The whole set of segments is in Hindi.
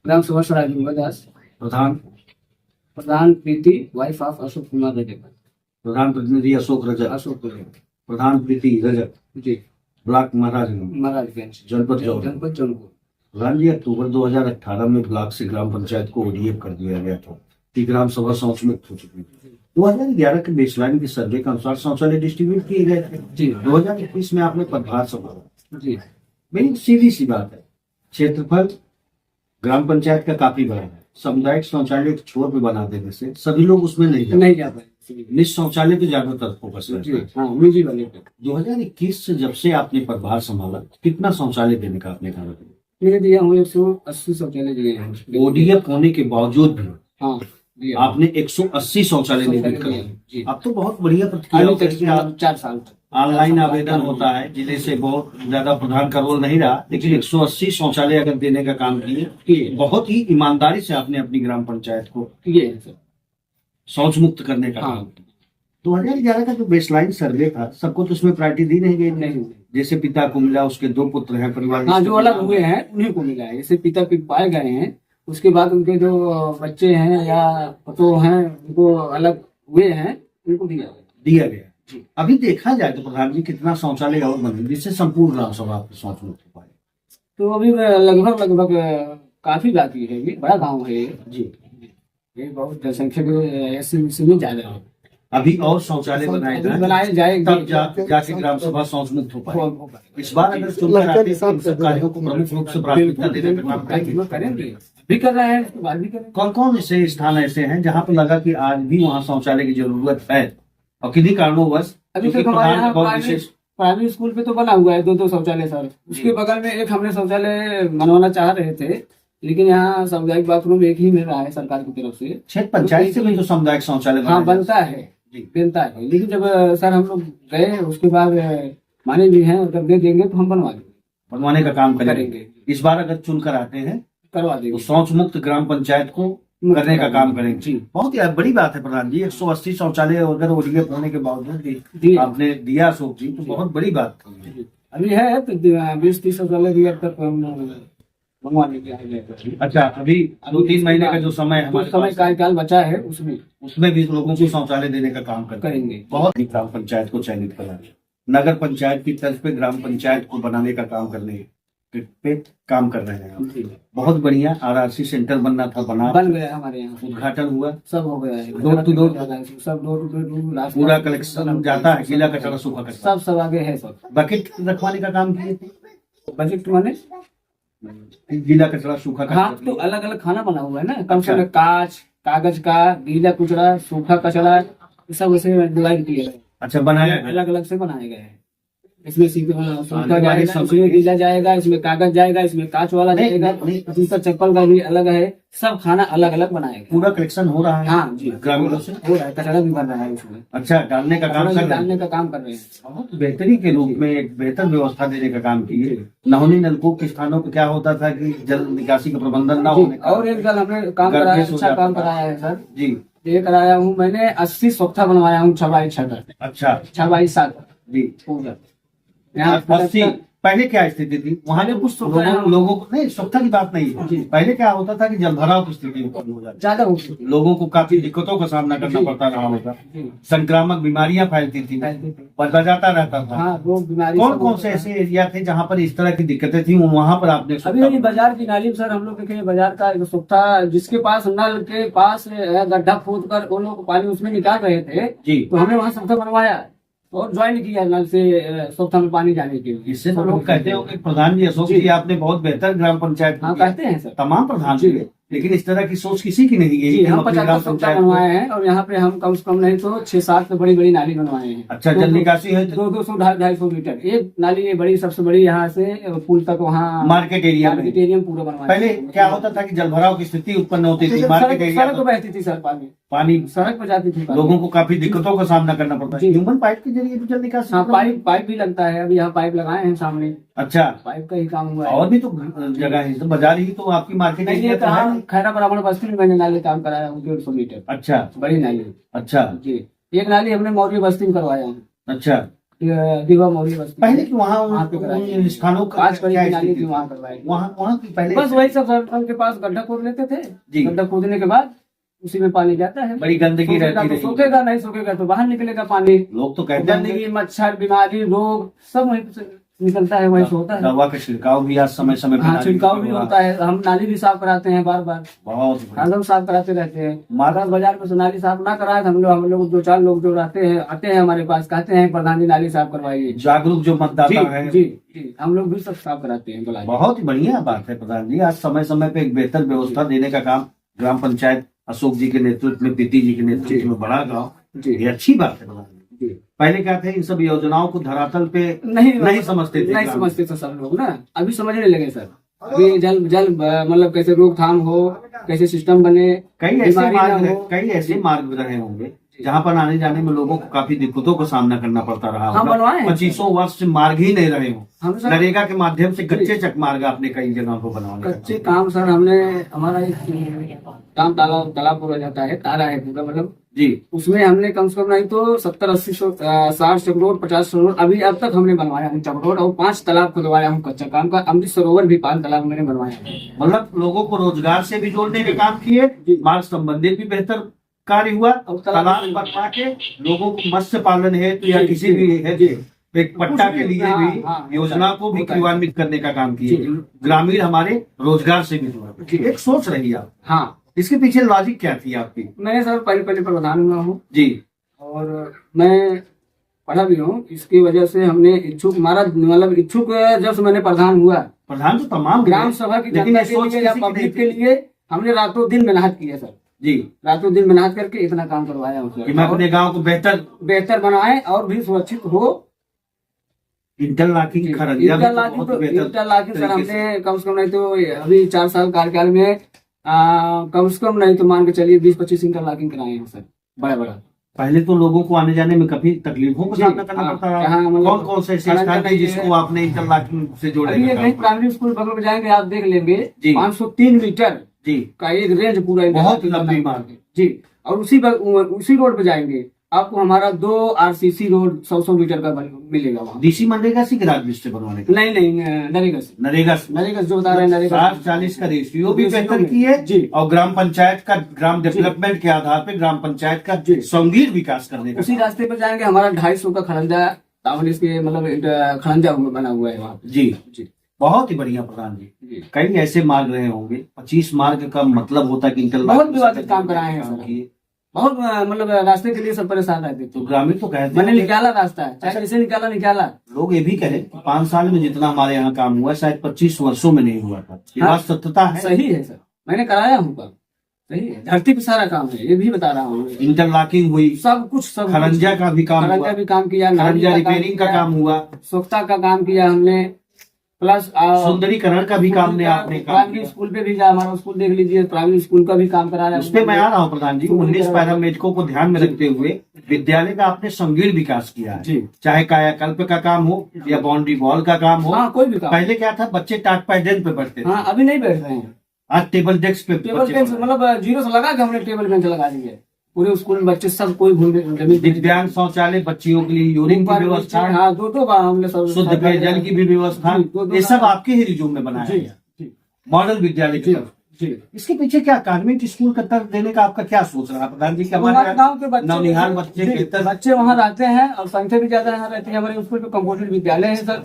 ग्राम सभा राजेंद्र दास। प्रधान प्रधान प्रीति, वाइफ ऑफ अशोक कुमार रजक। प्रधान प्रतिनिधि अशोक रजक। अशोक रजक प्रधान प्रीति रजक। जी। ब्लॉक महाराजगंज, महाराजगंज, जनपद जौनपुर। जनपद जौनपुर। प्रधान जी, अक्टूबर 2018 में ब्लॉक से ग्राम पंचायत को ओडीएफ कर दिया गया था कि ग्राम सभा शौच मुक्त हो चुकी थी। 2011 के बेसलाइन के सर्वे के अनुसार शौचालय डिस्ट्रीब्यूट किए गए थे जी। 2021 में आपने पदभार संभाला जी। मेरी सीधी सी बात है, क्षेत्रफल ग्राम पंचायत का काफी बड़ा है। सामुदायिक शौचालय एक छोर पे बना देने से सभी लोग उसमें नहीं जा पाए। निज शौचालय पे ज्यादातर फोकस है। हाँ, निजी वाले पे। 2021 से जब से आपने पदभार संभाला, कितना शौचालय देने का आपने कहा? मैंने दिया हूँ 180 शौचालय दिए हैं। ओडीएफ होने के बावजूद भी हाँ, दिया। आपने 180 शौचालय निर्मित जी। कराए। अब तो बहुत बढ़िया प्रतिक्रिया। 4 साल तक ऑनलाइन आवेदन होता है, जिले से बहुत ज्यादा प्रधान का रोल नहीं रहा, लेकिन 180 शौचालय अगर देने का काम किए, बहुत ही ईमानदारी से आपने अपनी ग्राम पंचायत को किए हैं सर। शौच मुक्त करने का काम किया। 2011 का जो बेसलाइन सर्वे था, सबको तो उसमें प्रायोरिटी दी नहीं गई। नहीं, जैसे पिता को मिला, उसके 2 पुत्र हैं परिवार। हाँ, जो अलग हुए हैं उन्हीं को मिला है। जैसे पिता पाए गए हैं, उसके बाद उनके जो बच्चे हैं या पतोह हैं, उनको अलग हुए हैं, उनको दिया गया। अभी देखा जाए तो प्रधान जी, कितना शौचालय और बने जिससे संपूर्ण ग्राम सभा आपकी शौच मुक्त हो पाए? तो अभी लगभग काफी बाकी है। ये बड़ा गांव है जी। ये बहुत जनसंख्या ऐसे में ज्यादा है। अभी और शौचालय बनाए जाएंगे, तब जाके ग्राम सभा शौच मुक्त हो पाए। इस बार अगर चुनकर आते हैं तो इन सब कार्यों को प्रमुख रूप से प्राथमिकता देने का काम करेंगे, भी कर रहे हैं, बाद भी करेंगे। कौन कौन ऐसे स्थान ऐसे हैं जहाँ पर लगा कि आज भी वहाँ शौचालय की जरूरत है और किन्हीं कारणों अभी तक हमारे यहाँ प्राइमरी स्कूल पे तो बना हुआ है 2 शौचालय सर। उसके बगल में एक हमने शौचालय बनवाना चाह रहे थे, लेकिन यहाँ सामुदायिक बाथरूम एक ही मिल रहा है सरकार की तरफ से। क्षेत्र पंचायत से भी तो सामुदायिक शौचालय बनता है, लेकिन जब सर हम लोग गए, उसके बाद माने भी हैं, जब दे देंगे तो हम बनवाने का काम करेंगे। इस बार अगर चुनकर आते हैं, करवा देंगे, तो शौच मुक्त ग्राम पंचायत को करने का काम करेंगे। जी, बहुत ही बड़ी बात है प्रधान जी। 180 शौचालय अगर ओडीएफ होने के बावजूद भी आपने दिया अशोक जी, तो बहुत बड़ी बात है। अभी है तो 20-30 शौचालय भी अब तक मंगवाने के। अच्छा, अभी 2-3 महीने का जो समय कार्यकाल बचा है, उसमें भी लोगों को शौचालय देने का काम करेंगे। बहुत ही ग्राम पंचायत को चयनित करना, नगर पंचायत की तर्ज पे ग्राम पंचायत को बनाने का काम करने पे काम कर रहे हैं। बहुत बढ़िया। आरआरसी सेंटर बनना था, बन गया हमारे यहाँ, उद्घाटन हुआ, सब हो गया है। डोर टू डोर पूरा कलेक्शन जाता है, गीला कचरा सूखा कचरा सब आगे है। सब बकेट रखवाने का काम किए थे। बकेट माने गीला कचरा सूखा कचरा। हाँ, तो अलग अलग खाना बना हुआ है ना, कम से कम कांच, कागज का, गीला कचरा, सूखा कचरा, सब उसे डिवाइड किया है। अच्छा, बनाया अलग अलग से बनाए गए हैं। इसमें सूखा जाएगा, इसमें गीला जाएगा, इसमें कागज जाएगा, इसमें कांच वाला जाएगा, जूता चप्पल का भी अलग है। सब खाना अलग अलग बनाएगा। पूरा कलेक्शन हो रहा है। हाँ जी, ग्रामीणों से हो रहा है। कचरा भी बन रहा है उसमें। अच्छा, डालने का काम कर रहे हैं। बहुत बेहतरी के रूप में एक बेहतर व्यवस्था देने का काम किए। नहोनी नलकूप के स्थानों पर क्या होता था कि जल निकासी का प्रबंधन न होने, और एक जल हमने काम कराया, अच्छा काम कराया है सर जी। ये कराया हूँ मैंने, 80 सोख्ता बनवाया हूँ 6x6 का। अच्छा, 6x7 जी। यहाँ 80 पहले क्या स्थिति थी वहाँ पे? कुछ लोगों को नहीं, स्वच्छता की बात नहीं है। पहले क्या होता था कि जल भराव की स्थिति उत्पन्न हो जाती, ज्यादा होती, लोगों को काफी दिक्कतों का सामना करना पड़ता रहा होगा। संक्रामक बीमारियां फैलती थी, बढ़ता जाता रहता था। हाँ, वो बीमारी कौन से ऐसे एरिया थे जहाँ पर इस तरह की दिक्कतें थी, वहाँ पर आपने? अभी बाजार की नाली सर, हम लोग देखे बाजार का स्वच्छता, जिसके पास नल के पास गड्ढा खोद कर वो लोग पानी उसमें निकाल रहे थे जी, तो हमने वहाँ स्वच्छता बनवाया और ज्वाइन किया नल से स्वच्छता में पानी जाने के लिए। इससे तो लोग कहते हो कि प्रधान जी अशोक जी आपने बहुत बेहतर ग्राम पंचायत। हाँ, कहते हैं सर तमाम प्रधान जी, लेकिन इस तरह की सोच किसी की नहीं है। हम 50 स्वच्छता बनवाए हैं और यहाँ पे हम कम से कम नहीं तो 6-7 बड़ी बड़ी नाली बनवाए हैं। अच्छा, जल निकासी है 200-250 लीटर एक नाली है बड़ी, सबसे बड़ी यहाँ से पुल तक, वहाँ मार्केट एरिया पूरा बनवाया। पहले क्या होता था कि जल भराव की स्थिति उत्पन्न होती थी, मार्केट एरिया सड़क बहती थी सर, पानी सड़क पर जाती थी, लोगों को काफी दिक्कतों का सामना करना पड़ता है। ह्यूमन पाइप के जरिए जल निकासी। हाँ, पाइप भी लगता है। अभी यहाँ पाइप लगाए हैं सामने। अच्छा, पाइप का ही काम हुआ है। और भी तो जगह है, तो बाजार ही तो आपकी मार्केट एरिया। खैरा ब्राह्मण बस्ती में मैंने नाली काम कराया हूँ 150 मीटर। अच्छा, बड़ी नाली। अच्छा जी, एक नाली हमने मौर्य बस्ती में करवाया हूँ। अच्छा, दिवा मौली बस्ती पहले की वहाँ वहाँ पे कराई उन स्थानों का 5 कड़ी क्या की नाली स्थिति थी थी? वहाँ करवाई वहाँ की पहले बस वही सब सर के पास गड्ढा खोद लेते थे जी। गड्ढा खोदने के बाद उसी में पानी जाता है बड़ी गंदगी सूखेगा रहती तो रही, सूखेगा नहीं सूखेगा तो बाहर निकलेगा पानी लोग तो कहते हैं गंदगी मच्छर बीमारी रोग सब वहीं से निकलता है वहीं से होता है दवा का छिड़काव भी आज समय समय पर हाँ नाली छिड़काव में भी हो रहा होता है हम नाली भी साफ कराते हैं बार बार बहुत बढ़िया। हम साफ कराते रहते हैं मार्ग मार्केट बाजार में से नाली साफ ना कराए तो हम लोग 2-4 लोग जो रहते हैं आते हैं हमारे पास कहते हैं प्रधान जी नाली साफ करवाइए जागरूक जो जी मतदाता है जी जी हम लोग भी सब साफ कराते हैं बुला बहुत ही बढ़िया बात है प्रधान जी। आज समय समय पे एक बेहतर व्यवस्था देने का काम ग्राम पंचायत अशोक जी के नेतृत्व में, प्रीति जी के नेतृत्व में बड़ा गाँव, जी ये अच्छी बात है प्रधान जी। जी पहले क्या थे इन सब योजनाओं को धरातल पे नहीं नहीं समझते थे नहीं ग्रामीण। समझते थे सब लोग ना अभी समझने लगे सर अभी जल जल मतलब कैसे रोकथाम हो कैसे सिस्टम बने कई ऐसे बीमारी ना मार्ग हो। कई ऐसे मार्ग रहे होंगे जहाँ पर आने जाने में लोगों को काफी दिक्कतों का सामना करना पड़ता रहा हाँ, बनवाए हैं। 25 वर्ष से मार्ग ही नहीं रहे हो। हम सर नरेगा के माध्यम से कच्चे चक मार्ग आपने कई जगहों को बनवाने का कच्चे काम सर हमने हमारा एक काम तालाब पूरा जाता है तारा है पूरा मतलब जी। उसमें हमने कम से कम नहीं तो 70-80 60 चक रोड 50 चक रोड अभी अब तक हमने बनवाया हूँ चक रोड और 5 तालाब खुदवाया हूँ कच्चा काम का अमृत सरोवर भी 5 तालाब मैंने बनवाया है मतलब लोगों को रोजगार से भी जोड़ने का काम किए, मार्ग संबंधित भी बेहतर कार्य हुआ और तालाब बनवा के लोगों को मत्स्य पालन हेतु या किसी भी हेतु एक पट्टा के लिए भी योजना को भी क्रियान्वित करने का काम किए। ग्रामीण हमारे रोजगार से भी जुड़ा, एक सोच रही आप। हाँ इसके पीछे लॉजिक क्या थी आपकी? मैंने सर पहले प्रधान हुआ हूँ जी और मैं पढ़ा भी हूँ इसकी वजह से हमने इच्छुक हमारा मतलब इच्छुक जब से मैंने प्रधान हुआ प्रधान तो तमाम ग्राम सभा की लेकिन जनता ये के सोच लिए या किसी की पब्लिक नहीं के लिए हमने रातों दिन मेहनत की है सर जी रातों दिन मेहनत करके इतना काम करवाया उससे कि मैं अपने गांव को बेहतर बनाए और भी सुरक्षित हो इंटरलॉकिंग खरंजा भी तो बहुत बेहतर इंटरलॉकिंग सर तरीके से। हमने कम से कम नहीं तो अभी 4 साल कार्यकाल में कम से कम नहीं तो मान के चलिए 20-25 इंटरलॉकिंग कराए हैं सर बड़ा पहले तो लोगों को आने जाने में काफी तकलीफों का जी, सामना करना हाँ, पड़ता रहा। हाँ, मतलब कौन कौन से ऐसे खरंजा स्थान थे नहीं जिसको है। आपने इंटरलॉकिंग से जोड़ने अभी का ये काम कहीं किया? प्राइमरी स्कूल बगल में जाएंगे आप देख लेंगे जी। 503 मीटर जी का एक रेंज पूरा बहुत इंटरलॉकिंग लंबी करना मार्ग है। जी और उसी रोड पे जाएंगे आपको हमारा 2 आरसीसी रोड 100 मीटर का मिलेगा वहाँ डीसी मनरेगा से राजमिस्त्री बनवाने का नहीं नरेगा से नरेगा जो बता रहे हैं नरेगा 60-40 का रेशियो भी रेशियो बेहतर में। की है जी। और ग्राम पंचायत का ग्राम डेवलपमेंट के आधार पे ग्राम पंचायत का जी। संगीन विकास करने का उसी रास्ते पर जाएंगे हमारा 250 का खरंजा तावल इसके मतलब खरंजा बना हुआ है वहाँ पे जी जी बहुत ही बढ़िया प्रधान जी। जी कई ऐसे मार्ग रहे होंगे 25 मार्ग का मतलब होता है कि बहुत विवादित काम कराए हैं सर। किए। बहुत मतलब रास्ते के लिए सब परेशान रहते तो थे ग्रामीण तो कहते मैंने हैं निकाला रास्ता है चाहे जैसे निकाला लोग ये भी कहें कि 5 साल में जितना हमारे यहाँ काम हुआ शायद 25 वर्षों में नहीं हुआ था। ये हाँ। बात सत्यता है। सही है सर मैंने कराया हूँ काम सही है धरती पे सारा काम है ये भी बता रहा हूँ इंटरलॉकिंग हुई, सब खरंजा का भी काम खरंजा हुआ, भी काम किया नाली खरंजा का काम रिपेयरिंग का किया, काम हुआ, स्वच्छता का काम किया हमने प्लस सुंदरीकरण का भी काम ने आपने काम प्राइमरी किया। स्कूल पे भी जा हमारा स्कूल देख लीजिए प्राइमरी स्कूल का भी काम कराया उस पे मैं आ रहा हूँ प्रधान जी। 19 पैरामेडिकों को ध्यान में रखते हुए विद्यालय का आपने संगीन विकास किया है, जी चाहे कायाकल्प का काम हो या बाउंड्री वॉल का काम हो। हाँ कोई भी काम पहले क्या था, बच्चे टाट पैडल पे पढ़ते थे, हाँ अभी नहीं बैठ रहे हैं आज टेबल डेस्क पे टेबल बच्चे बेंच पढ़ रहे हैं। मतलब 0 से लगा के हमने टेबल बेंच लगा दी है पूरे स्कूल में बच्चे सब कोई भूल जमीन दिव्यांग शौचालय, बच्चियों के लिए यूरिन की व्यवस्था, हाँ 2 बार हमने सब शुद्ध पेयजल की भी व्यवस्था, जी, दो- ये सब आपके ही रिज्यूम में बनाया जी गया। जी मॉडल विद्यालय की जी तरफ। जी इसके पीछे क्या कॉन्वेंट स्कूल का तरफ देने का आपका क्या सोच रहा है प्रधान जी? हमारे गांव के बच्चे नवनिहाल बच्चे जी, बेहतर बच्चे वहाँ रहते हैं और संख्या भी ज्यादा यहाँ रहती है हमारे स्कूल पे कंप्यूटर विद्यालय है सर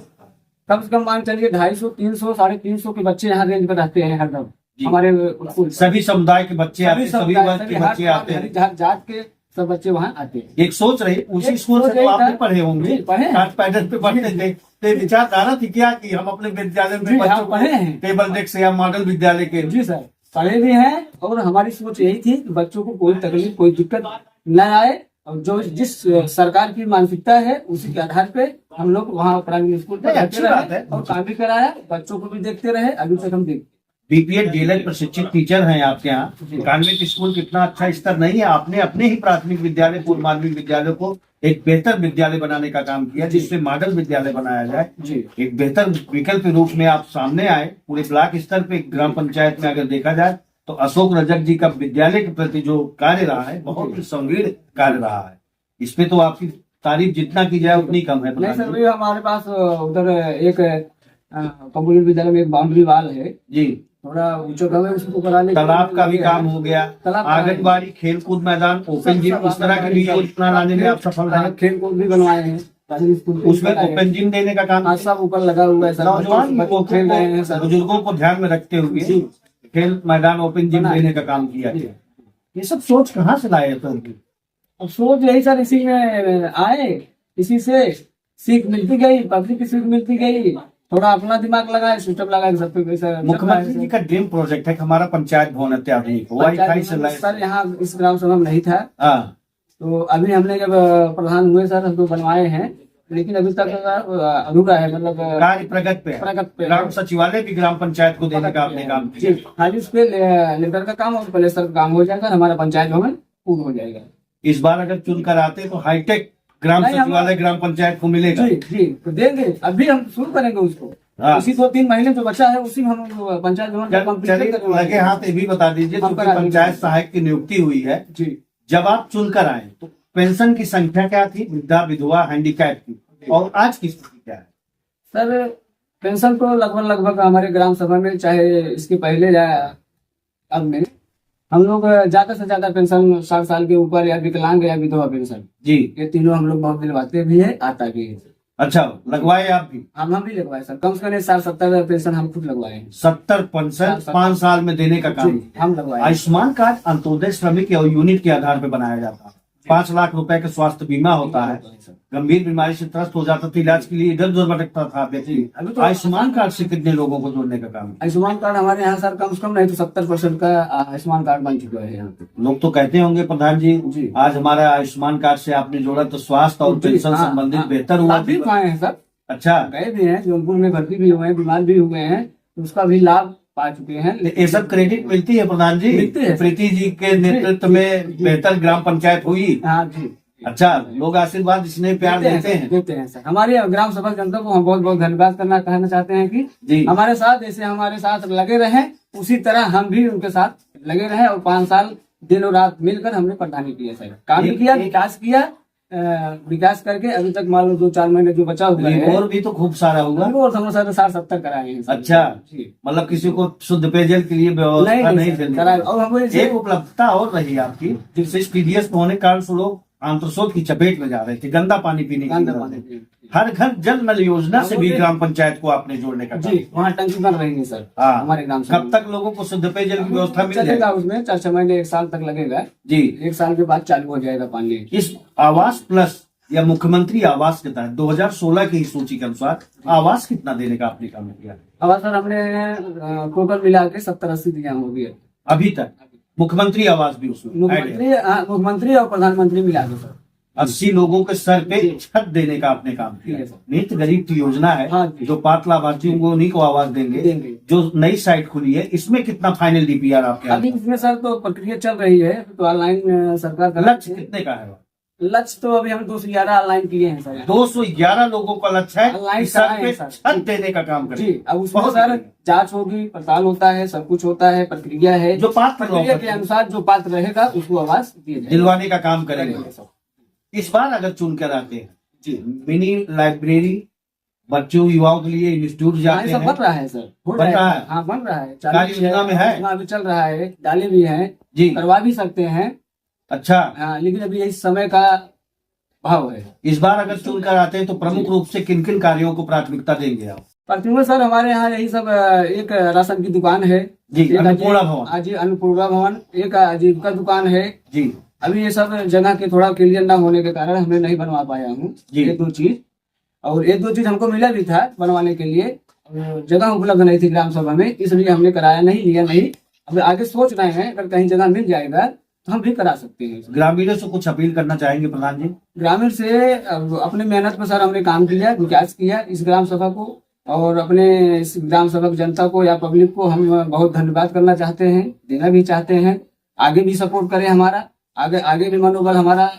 कम से कम मान चलिए 250 300 350 के बच्चे यहाँ रेंज पे रहते हैं हरदम जी। हमारे स्कूल सभी समुदाय के बच्चे आते हैं, सभी वर्ग के बच्चे आते हैं। जात के सब बच्चे वहाँ आते हैं एक सोच रही उसी एक स्कूल से सोच तो यही आपने था। पढ़े होंगे, जी, पढ़े हैं। टाट पैडल पे पढ़ते थे, तो विचारधारा थी क्या कि हम अपने विद्यालय जी, में बच्चों हाँ, पढ़े हैं। को टेबल डेस्क या मॉडल विद्यालय के जी सर पढ़े भी हैं और हमारी सोच यही थी कि बच्चों को कोई तकलीफ कोई दिक्कत न आए और जो जिस सरकार की मानसिकता है उसी के आधार पे हम लोग वहाँ प्राइमरी स्कूल पर नहीं, रहते अच्छी बात रहे है। और काम भी कराया बच्चों को भी देखते रहे अभी तक हम देखते बीपीएड डीएलएड प्रशिक्षित टीचर हैं आपके यहाँ। कॉन्वेंट स्कूल कितना अच्छा स्तर नहीं है, आपने अपने ही प्राथमिक विद्यालय पूर्व माध्यमिक विद्यालय को एक बेहतर विद्यालय बनाने का काम किया जिससे मॉडल विद्यालय बनाया जाए। जी एक बेहतर विकल्प के रूप में आप सामने आए। पूरे ब्लॉक स्तर पे ग्राम पंचायत में अगर देखा जाए तो अशोक रजक जी का विद्यालय के प्रति जो कार्य रहा है बहुत ही संगीन कार्य रहा है। इसमें तो आपकी तारीफ जितना की जाए उतनी कम है नहीं प्रधान सर, जी। वही हमारे पास उधर एक कम्युनिटी विद्यालय में एक बाउंड्री वाल है, जी, थोड़ा ऊंचा कम है, उसको कराने के तालाब लिए का भी काम हो गया, तालाब का आंगनबाड़ी, खेलकूद मैदान, ओपन जिम, इस तरह की भी योजना लाने में आप सफल रहे। खेल कूद भी बनवाए हैं, ताकि स्कूल के उसमें बनाए हैं। ओपन जिम देने का काम हाँ, सब ऊपर लगा हुआ है सर, नौजवान बच्चे युवकों खेल रहे हैं को, सर। बुजुर्गों को ध्यान में रखते हुए जी। खेल मैदान, ओपन जिम बनाए। देने का काम किया जी। गया। ये सब सोच कहाँ से लाए थे उनकी? अब सोच यही सर, इसी में आए, इसी से सीख मिलती गई, पब्लिक की सीख मिलती गई, थोड़ा अपना दिमाग लगाए, सिस्टम लगाए, सब पे कैसा मुख्यमंत्री जी का ड्रीम प्रोजेक्ट है कि हमारा पंचायत भवन अत्याधुनिक हो, वाईफाई से सर यहाँ इस ग्राम सभा में नहीं था, हाँ, तो अभी हमने जब प्रधान हुए सर, हमको बनवाए हैं, लेकिन अभी तक अधूरा है, मतलब कार्य प्रगति पे है। प्रगति पे है। ग्राम सचिवालय भी ग्राम पंचायत को देने का आपने काम जी, किया। खाली उस पे लेटर का काम और प्लेस्टर का काम हो जाएगा, हमारा पंचायत भवन पूर्ण हो जाएगा। इस बार अगर चुनकर आते तो हाईटेक ग्राम नहीं, सचिवालय ग्राम पंचायत को मिलेगा। जी जी, तो देंगे, अभी हम शुरू करेंगे उसको, हाँ। उसी 2-3 महीने जो बचा है उसी में हम पंचायत भवन का कंप्लीट चलिए, करने वाले लगे हैं। हाथ ये भी बता दीजिए, हम क्योंकि करा देंगे। पंचायत सहायक की नियुक्ति हुई है, जी, जब आप चुनकर आए तो पेंशन की संख्या क्या थी, वृद्धा, विधवा, हैंडीकैप की, और आज की स्थिति क्या है? सर पेंशन तो लगभग हमारे ग्राम सभा में, चाहे इसके पहले या अब में, हम लोग ज्यादा से ज्यादा पेंशन 60 साल के ऊपर, या विकलांग या विधवा पेंशन, जी, ये तीनों हम लोग बहुत दिलवाते भी है, आता भी है। अच्छा, लगवाए आप भी? हम भी लगवाए सर, कम से कम 60-70 पेंशन हम खुद लगवाए हैं। 70% 5 साल में देने का काम। जी, हम लगवाए हैं। आयुष्मान कार्ड अंत्योदय श्रमिक या यूनिट के आधार पर बनाया जाता है। 5 लाख रुपए का स्वास्थ्य बीमा होता है। गंभीर बीमारी से त्रस्त हो जाता था, इलाज के लिए इधर उधर भटकता था व्यक्ति। अभी तो आयुष्मान कार्ड से कितने लोगों को जोड़ने का काम? आयुष्मान कार्ड हमारे यहाँ सर कम से कम नहीं तो 70% का आयुष्मान कार्ड बन चुका है यहाँ पे। लोग तो कहते होंगे प्रधान जी, जी। आज हमारा आयुष्मान कार्ड से आपने जोड़ा तो स्वास्थ्य और पेंशन हाँ, संबंधित हाँ। बेहतर हुआ। भी पाए हैं सर, अच्छा, गए भी हैं, जौनपुर में भर्ती भी हुए हैं, बीमार भी हुए हैं, तो उसका भी लाभ पा चुके हैं। ये सब क्रेडिट मिलती है प्रधान जी? मिलती है। प्रीति जी के नेतृत्व में बेहतर ग्राम पंचायत हुई। हाँ जी, अच्छा, लोग आशीर्वाद इसने प्यार देते हैं। देते हैं सर। हमारे ग्राम सभा जनता को हम बहुत बहुत धन्यवाद कहना चाहते हैं कि जी, हमारे साथ, जैसे हमारे साथ लगे रहे, उसी तरह हम भी उनके साथ लगे रहे, और 5 साल दिन और रात मिलकर हमने प्रधानी किया सर, काम भी किया, विकास किया, विकास करके अभी तक मान लो 2-4 महीने जो बचा हुआ है, और भी तो खूब सारा होगा। और समोसा 60-70 कराए हैं सर। अच्छा, जी, मतलब किसी को शुद्ध पेयजल के लिए व्यवस्था नहीं सर, देनी। कराए। और हम एक उपलब्धता और रही आपकी, जिससे टीडीएस होने के कारण से लोग आंत्रशोथ की चपेट में जा रहे थे, गंदा पानी पीने की। हर घर जल नल योजना से भी ग्राम पंचायत को आपने जोड़ने का काम। जी, वहाँ टंकी बन रही है सर। हाँ। हमारे ग्राम सभा कब तक लोगों को शुद्ध पेयजल की व्यवस्था मिल चलेगा, जाएगी? उसमें 4-6 महीने 1 साल तक लगेगा। जी, 1 साल के बाद चालू हो जाएगा पानी। इस आवास प्लस या मुख्यमंत्री आवास के तहत 2016 की सूची के अनुसार आवास कितना देने का आपने काम किया अब सर हमने टोटल मिला के 70-80 दिया हो गया अभी तक? मुख्यमंत्री आवास भी उसमें मुख्यमंत्री और प्रधानमंत्री मिला के सर 80 लोगों के सर पे छत देने का आपने काम किया। नित्य गरीब की योजना है, हाँ जी। जो पात्र लाभार्थी होंगे उन्हीं को आवास देंगे। जो नई साइट खुली है, इसमें कितना फाइनल डीपीआर आपके? अभी इसमें सर तो प्रक्रिया चल रही है, तो ऑनलाइन सरकार का लक्ष्य कितने का है? लक्ष्य तो अभी हम 211 ऑनलाइन किए हैं सर। 211 लोगों का लक्ष्य है ऑनलाइन इस सर पे सर। छत देने का काम करें। जी, अब उसमें बहुत सर बढ़िया। जांच होगी, पड़ताल होता है, सब कुछ होता है, प्रक्रिया है, जो पात्र प्रक्रिया लोग के अनुसार जो पात्र रहेगा उसको आवास दिया जाएगा। दिलवाने का काम करेंगे। इस बार अगर चुनकर आते हैं जी, मिनी लाइब्रेरी बच्चों युवाओं के लिए इंस्टीट्यूट जाते सब हैं, बन रहा है सर, बन रहा है? हाँ बन रहा है, कार्य योजना में है? योजना अभी चल रहा है, डाले भी हैं जी, करवा भी सकते हैं। अच्छा। हाँ, लेकिन अभी इस समय का भाव है। इस बार अगर चुनकर आते हैं तो प्रमुख रूप से किन किन कार्यों को प्राथमिकता देंगे आप? प्रतिमा सर हमारे यहाँ यही सब, एक राशन की दुकान है जी, एक अन्नपूर्णा भवन। जी, अन्नपूर्णा भवन, एक आजीविका दुकान है जी, अभी ये सब जगह के थोड़ा क्लियर ना होने के कारण हमने नहीं बनवा पाया हूँ जी। 1-2 चीज, और 1-2 चीज हमको मिला भी था बनवाने के लिए, जगह उपलब्ध नहीं थी ग्राम सभा में, इसलिए हमने कराया नहीं, लिया नहीं। अब आगे सोच रहे हैं अगर कहीं जगह मिल जाएगा तो हम भी करा सकते हैं। ग्रामीणों से कुछ अपील करना चाहेंगे प्रधान जी? ग्रामीण से अपने मेहनत पर सर हमने काम किया, विकास किया इस ग्राम सभा को, और अपने इस ग्राम सभा की जनता को या पब्लिक को हम बहुत धन्यवाद करना चाहते हैं, देना भी चाहते हैं। आगे भी सपोर्ट करें हमारा, आगे भी मनोबल हमारा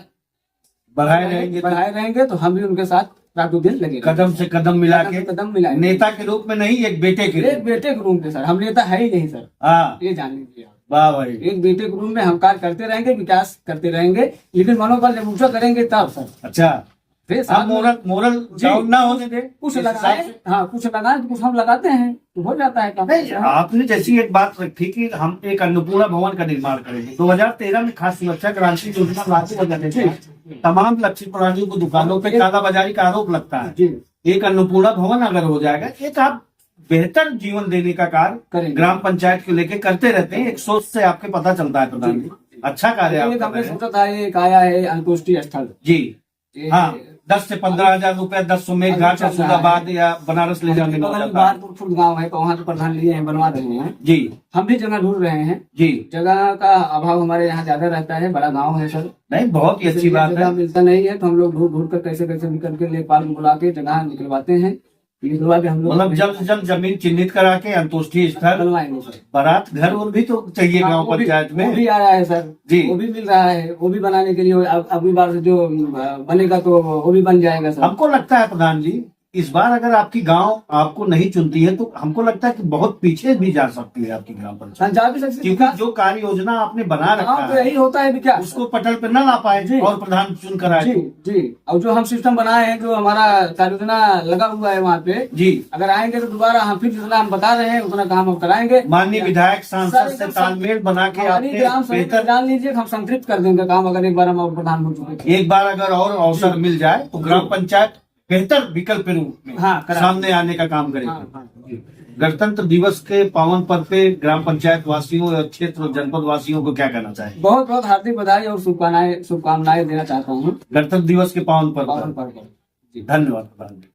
बढ़ाए रहेंगे तो हम भी उनके साथ रातों दिन लगे, कदम से कदम मिला के, कदम मिलाएंगे। नेता के रूप में नहीं, एक बेटे के एक बेटे के रूप में सर, हम नेता है ही नहीं सर, हाँ, ये जान लीजिए। वाह भाई। एक बेटे के रूप में हम कार्य करते रहेंगे, विकास करते रहेंगे, लेकिन मनोबल जब ऊंचा करेंगे तब सर। अच्छा, फिर हम साथ में मोरल डाउन ना होने दे कुछ लगाए, हाँ कुछ लगाए तो कुछ हम लगाते हैं तो हो जाता है काम। नहीं, आपने जैसी एक बात रखी कि हम एक अन्नपूर्णा भवन का निर्माण करेंगे। 2013 में खास सुरक्षा क्रांति योजना लागू हो जाने से तमाम लक्षित प्राणियों को दुकानों पे कालाबाजारी का आरोप लगता है। जी एक अन्नपूर्णा भवन अगर हो जाएगा, एक आप बेहतर जीवन देने का कार्य करेंगे। ग्राम पंचायत को लेके करते रहते हैं। एक सोच से आपके पता चलता है प्रधान जी, अच्छा कार्य आप एक कर हमने रहे हैं। सोचा था एक आया है अंतुष्टि स्थल, जी ये हाँ, 10 से 15,000 रुपए 10 में घाट चल रहा है। रसूलाबाद या बनारस ले जाने में हो बगल में जाता है। बहारपुर खुर्द गाँव है तो वहाँ तो प्रधान लिए हैं, बनवा रहे हैं। जी हम भी जगह ढूंढ रहे हैं, जी, जगह का अभाव हमारे यहाँ ज्यादा रहता है, बड़ा गांव है सर, नहीं बहुत ही अच्छी इसलिए बात जगह है। मिलता नहीं है तो हम लोग ढूंढ ढूंढ कर कैसे कैसे निकल के लेखपाल को बुला के जगह निकलवाते हैं, निकलवा के हम लोग मतलब जल्द से जल्द जमीन चिन्हित करा के अंतोष्टि स्थल, बनवाएंगे सर। बारात घर और भी तो चाहिए हाँ, गांव वो भी- पंचायत वो में। भी आ रहा है सर जी। वो भी मिल रहा है, वो भी बनाने के लिए अगली बार से जो बनेगा तो वो भी बन जाएगा सर। हमको लगता है प्रधान जी, इस बार अगर आपकी गांव आपको नहीं चुनती है तो हमको लगता है कि बहुत पीछे भी जा सकती है आपकी ग्राम पंचायत, जा भी सकते क्योंकि जो कार्य योजना आपने बना रखा तो है यही होता है विकास उसको पटल पे न ला पाए जी। और प्रधान चुन कर आए। जी जी। और जो हम सिस्टम बनाए हैं, जो हमारा कार्ययोजना लगा हुआ है वहाँ पे, जी, अगर आएंगे तो दोबारा हम फिर जितना हम बता रहे हैं उतना काम हम कराएंगे। माननीय विधायक सांसद से सर, तालमेल बना के हमारी आपने ग्राम सभा बेहतर, जान लीजिए कि हम संतृप्त कर देंगे काम, अगर एक बार हम और प्रधान हो चुके तो। एक बार अगर और अवसर मिल जाए तो ग्राम पंचायत बेहतर विकल्प के रूप में हाँ, करा- सामने आने का काम करेगी। हाँ, हाँ, जी। गणतंत्र दिवस के पावन पर्व पे ग्राम पंचायत वासियों और क्षेत्र और जनपद वासियों को क्या कहना चाहेंगे? बहुत बहुत हार्दिक बधाई और शुभकामनाएं देना चाहता हूँ। गणतंत्र दिवस के पावन पर्व पावन पर पर्व पर। धन्यवाद प्रधान जी।